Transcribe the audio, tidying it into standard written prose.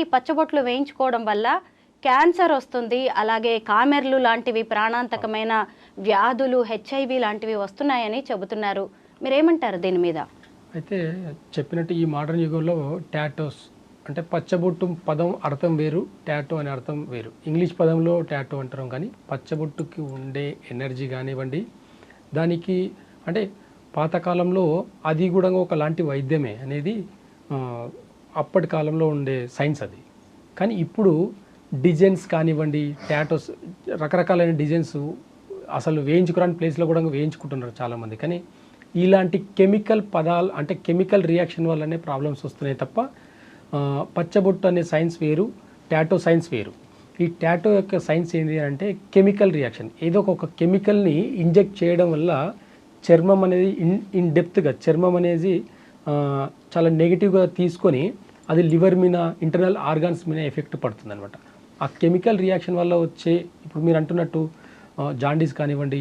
ఈ పచ్చబొట్లు వేయించుకోవడం వల్ల క్యాన్సర్ వస్తుంది, అలాగే కామెర్లు లాంటివి ప్రాణాంతకమైన వ్యాధులు, హెచ్ఐవి లాంటివి వస్తున్నాయని చెబుతున్నారు. మీరేమంటారు దీని మీద? అయితే చెప్పినట్టు ఈ మోడర్న్ యుగంలో టాటోస్ అంటే పచ్చబొట్టు పదం అర్థం వేరు, టాటో అనే అర్థం వేరు. ఇంగ్లీష్ పదంలో టాటో అంటాం, కానీ పచ్చబొట్టుకి ఉండే ఎనర్జీ కానివ్వండి, దానికి అంటే పాతకాలంలో అది కూడా ఒకలాంటి వైద్యమే అనేది అప్పటి కాలంలో ఉండే సైన్స్ అది. కానీ ఇప్పుడు డిజైన్స్ కానివ్వండి, టాటోస్ రకరకాలైన డిజైన్స్ అసలు వేయించుకోరాని ప్లేస్లో కూడా వేయించుకుంటున్నారు చాలామంది. కానీ ఇలాంటి కెమికల్ పదాలు అంటే కెమికల్ రియాక్షన్ వల్లనే ప్రాబ్లమ్స్ వస్తున్నాయి తప్ప పచ్చబొట్టు అనే సైన్స్ వేరు, టాటో సైన్స్ వేరు. ఈ టాటో యొక్క సైన్స్ ఏంటి అంటే కెమికల్ రియాక్షన్. ఏదో ఒక కెమికల్ని ఇంజెక్ట్ చేయడం వల్ల చర్మం అనేది ఇన్ డెప్త్గా చర్మం అనేది చాలా నెగిటివ్గా తీసుకొని అది లివర్ మీద, ఇంటర్నల్ ఆర్గాన్స్ మీద ఎఫెక్ట్ పడుతుంది అనమాట. ఆ కెమికల్ రియాక్షన్ వల్ల వచ్చే ఇప్పుడు మీరు అంటున్నట్టు జాండీస్ కానివ్వండి,